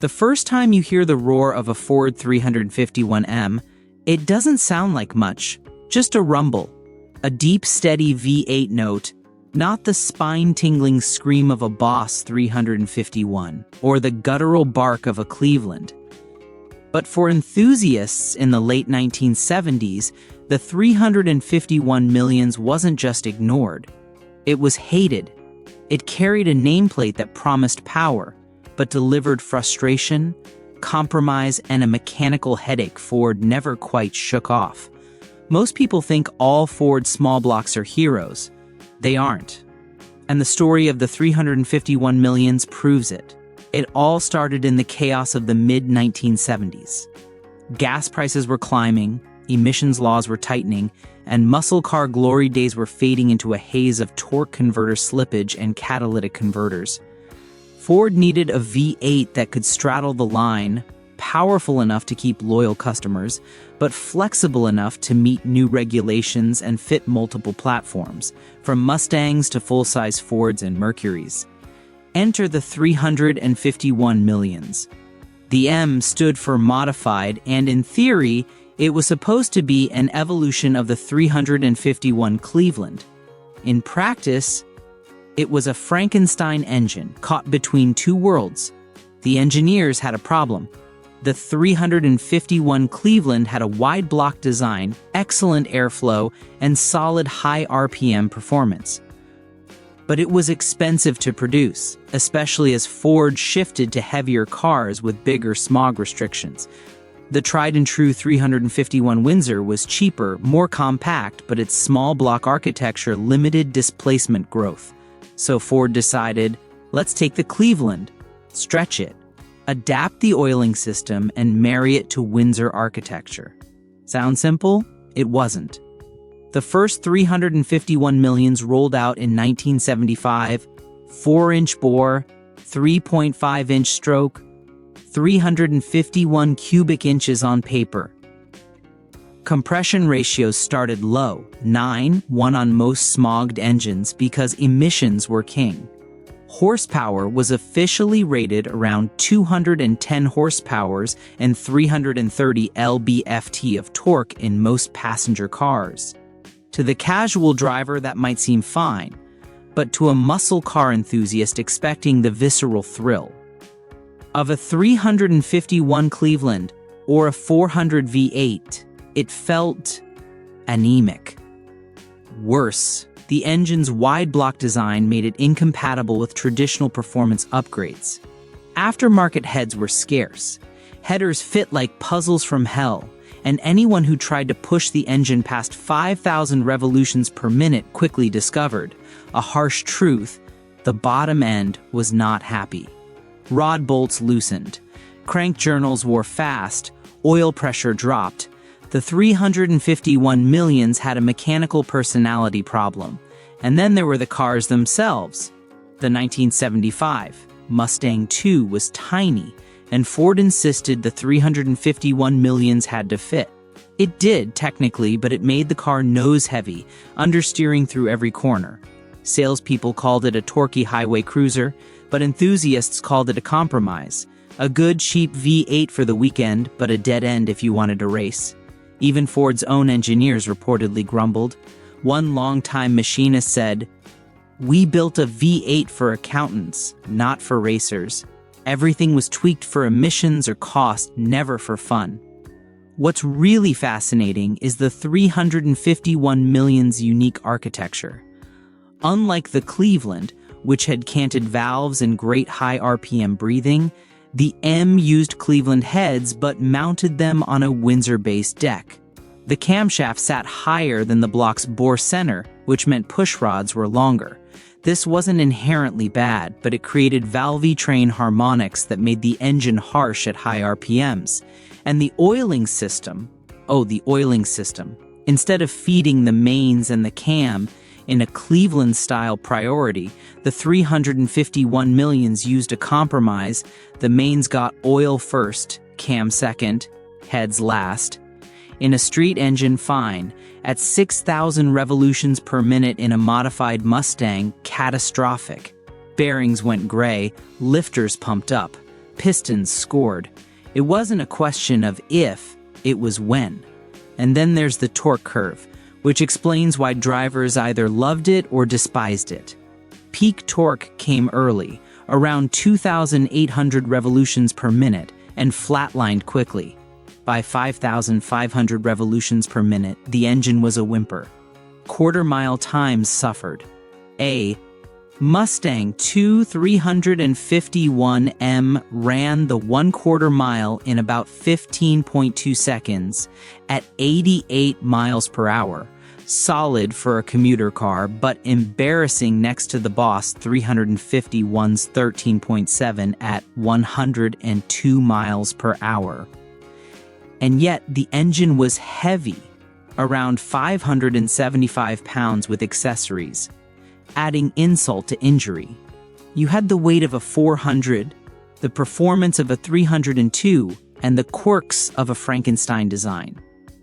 The first time you hear the roar of a Ford 351M, it doesn't sound like much, just a rumble, a deep, steady V8 note, not the spine-tingling scream of a Boss 351 or the guttural bark of a Cleveland. But for enthusiasts in the late 1970s, the 351 millions wasn't just ignored. It was hated. It carried a nameplate that promised power, but delivered frustration, compromise, and a mechanical headache Ford never quite shook off. Most people think all Ford small blocks are heroes. They aren't. And the story of the 351 millions proves it. It all started in the chaos of the mid-1970s. Gas prices were climbing, emissions laws were tightening, and muscle car glory days were fading into a haze of torque converter slippage and catalytic converters. Ford needed a V8 that could straddle the line, powerful enough to keep loyal customers, but flexible enough to meet new regulations and fit multiple platforms, from Mustangs to full-size Fords and Mercurys. Enter the 351 millions. The M stood for modified, and in theory, it was supposed to be an evolution of the 351 Cleveland. In practice, it was a Frankenstein engine caught between two worlds. The engineers had a problem. The 351 Cleveland had a wide block design, excellent airflow, and solid high RPM performance. But it was expensive to produce, especially as Ford shifted to heavier cars with bigger smog restrictions. The tried-and-true 351 Windsor was cheaper, more compact, but its small block architecture limited displacement growth. So Ford decided, let's take the Cleveland, stretch it, adapt the oiling system, and marry it to Windsor architecture. Sound simple? It wasn't. The first 351 millions rolled out in 1975, 4-inch bore, 3.5-inch stroke, 351 cubic inches on paper. Compression ratios started low, 9:1 on most smogged engines because emissions were king. Horsepower was officially rated around 210 horsepowers and 330 lb-ft of torque in most passenger cars. To the casual driver, that might seem fine, but to a muscle car enthusiast expecting the visceral thrill of a 351 Cleveland or a 400 V8, it felt anemic. Worse, the engine's wide block design made it incompatible with traditional performance upgrades. Aftermarket heads were scarce. Headers fit like puzzles from hell, and anyone who tried to push the engine past 5,000 revolutions per minute quickly discovered a harsh truth: the bottom end was not happy. Rod bolts loosened, crank journals wore fast, oil pressure dropped. The 351 millions had a mechanical personality problem. And then there were the cars themselves. The 1975 Mustang II was tiny, and Ford insisted the 351 millions had to fit. It did, technically, but it made the car nose-heavy, understeering through every corner. Salespeople called it a torquey highway cruiser, but enthusiasts called it a compromise. A good, cheap V8 for the weekend, but a dead end if you wanted to race. Even Ford's own engineers reportedly grumbled. One longtime machinist said, "We built a V8 for accountants, not for racers. Everything was tweaked for emissions or cost, never for fun." What's really fascinating is the 351 million's unique architecture. Unlike the Cleveland, which had canted valves and great high RPM breathing, the M used Cleveland heads but mounted them on a Windsor-based deck. The camshaft sat higher than the block's bore center, which meant push rods were longer. This wasn't inherently bad, but it created valve-train harmonics that made the engine harsh at high RPMs. And the oiling system, instead of feeding the mains and the cam in a Cleveland-style priority, the 351 millions used a compromise. The mains got oil first, cam second, heads last. In a street engine, fine. At 6,000 revolutions per minute in a modified Mustang, catastrophic. Bearings went gray, lifters pumped up. Pistons scored. It wasn't a question of if, it was when. And then there's the torque curve, which explains why drivers either loved it or despised it. Peak torque came early, around 2,800 revolutions per minute, and flatlined quickly. By 5,500 revolutions per minute, the engine was a whimper. Quarter-mile times suffered. A Mustang 351M ran the 1/4 mile in about 15.2 seconds at 88 miles per hour. Solid for a commuter car, but embarrassing next to the Boss 351's 13.7 at 102 miles per hour. And yet the engine was heavy, around 575 pounds with accessories, adding insult to injury. You had the weight of a 400, the performance of a 302, and the quirks of a Frankenstein design.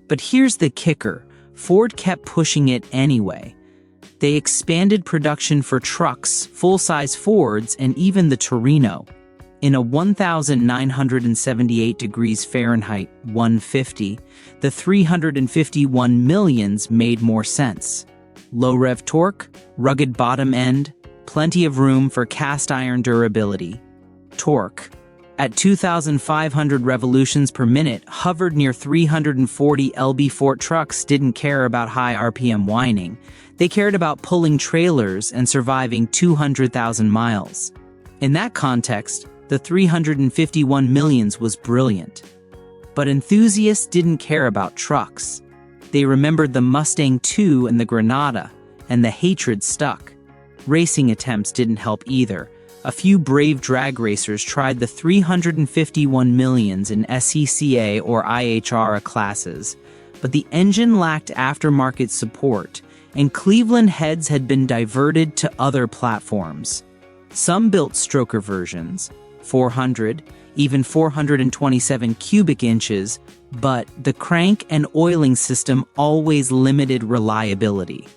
But here's the kicker. Ford kept pushing it anyway. They expanded production for trucks, full-size Fords, and even the Torino. In a 1,978 degrees Fahrenheit 150, the 351 millions made more sense. Low rev torque, rugged bottom end, plenty of room for cast iron durability. Torque, at 2,500 revolutions per minute, hovered near 340 lb. Ford trucks didn't care about high RPM whining. They cared about pulling trailers and surviving 200,000 miles. In that context, the 351 millions was brilliant. But enthusiasts didn't care about trucks. They remembered the Mustang II and the Granada, and the hatred stuck. Racing attempts didn't help either. A few brave drag racers tried the 351 millions in SECA or IHR classes, but the engine lacked aftermarket support, and Cleveland heads had been diverted to other platforms. Some built stroker versions, 400, even 427 cubic inches, but the crank and oiling system always limited reliability.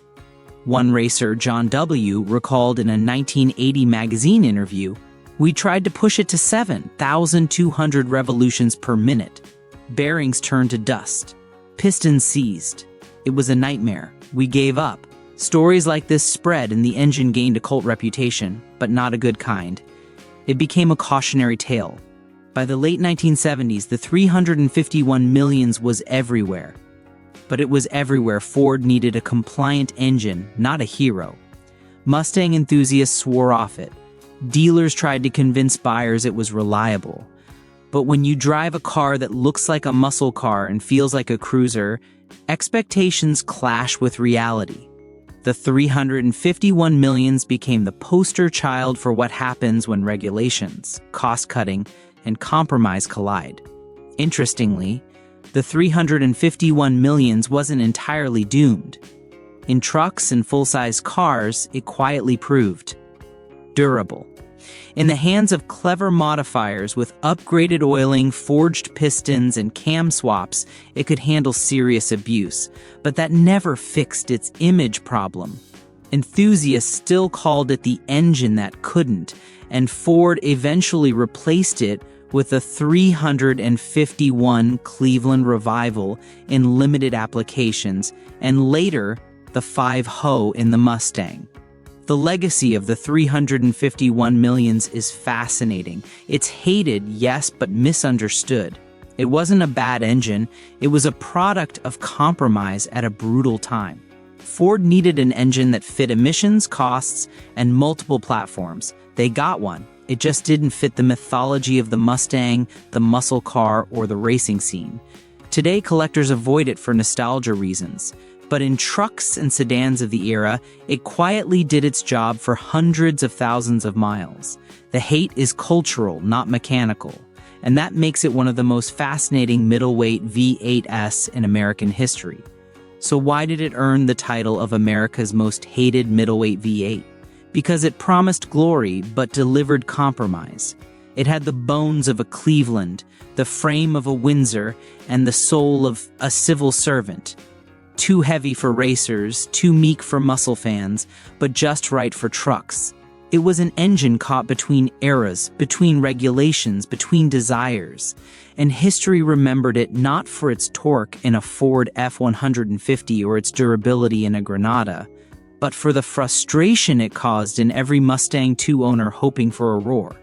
One racer, John W., recalled in a 1980 magazine interview, "We tried to push it to 7,200 revolutions per minute. Bearings turned to dust. Pistons seized. It was a nightmare. We gave up." Stories like this spread and the engine gained a cult reputation, but not a good kind. It became a cautionary tale. By the late 1970s, the 351 millions was everywhere. But it was everywhere Ford needed a compliant engine, not a hero. Mustang enthusiasts swore off it. Dealers tried to convince buyers it was reliable. But when you drive a car that looks like a muscle car and feels like a cruiser, expectations clash with reality. The 351 millions became the poster child for what happens when regulations, cost-cutting, and compromise collide. Interestingly, the 351 millions wasn't entirely doomed. In trucks and full-size cars, it quietly proved durable. In the hands of clever modifiers with upgraded oiling, forged pistons, and cam swaps, it could handle serious abuse, but that never fixed its image problem. Enthusiasts still called it the engine that couldn't, and Ford eventually replaced it with the 351 Cleveland Revival in limited applications, and later, the 5.0 in the Mustang. The legacy of the 351 millions is fascinating. It's hated, yes, but misunderstood. It wasn't a bad engine, it was a product of compromise at a brutal time. Ford needed an engine that fit emissions, costs, and multiple platforms. They got one. It just didn't fit the mythology of the Mustang, the muscle car, or the racing scene. Today, collectors avoid it for nostalgia reasons. But in trucks and sedans of the era, it quietly did its job for hundreds of thousands of miles. The hate is cultural, not mechanical. And that makes it one of the most fascinating middleweight V8s in American history. So why did it earn the title of America's most hated middleweight V8? Because it promised glory but delivered compromise. It had the bones of a Cleveland, the frame of a Windsor, and the soul of a civil servant. Too heavy for racers, too meek for muscle fans, but just right for trucks. It was an engine caught between eras, between regulations, between desires, and history remembered it not for its torque in a Ford F-150 or its durability in a Granada, but for the frustration it caused in every Mustang II owner hoping for a roar.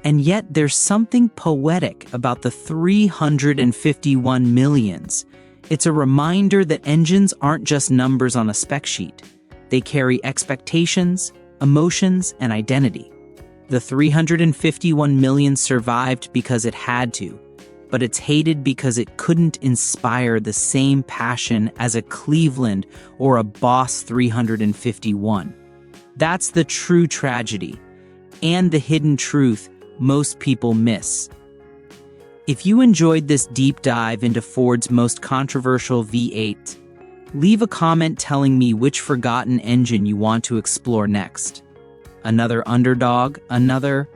And yet there's something poetic about the 351 millions. It's a reminder that engines aren't just numbers on a spec sheet. They carry expectations, emotions, and identity. The 351 million survived because it had to, but it's hated because it couldn't inspire the same passion as a Cleveland or a Boss 351. That's the true tragedy, and the hidden truth most people miss. If you enjoyed this deep dive into Ford's most controversial V8, leave a comment telling me which forgotten engine you want to explore next. Another underdog, another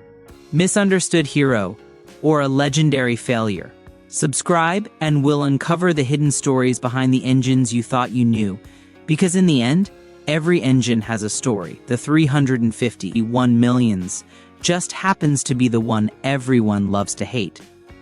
misunderstood hero, or a legendary failure. Subscribe and we'll uncover the hidden stories behind the engines you thought you knew, because in the end, every engine has a story. The 351 millions just happens to be the one everyone loves to hate.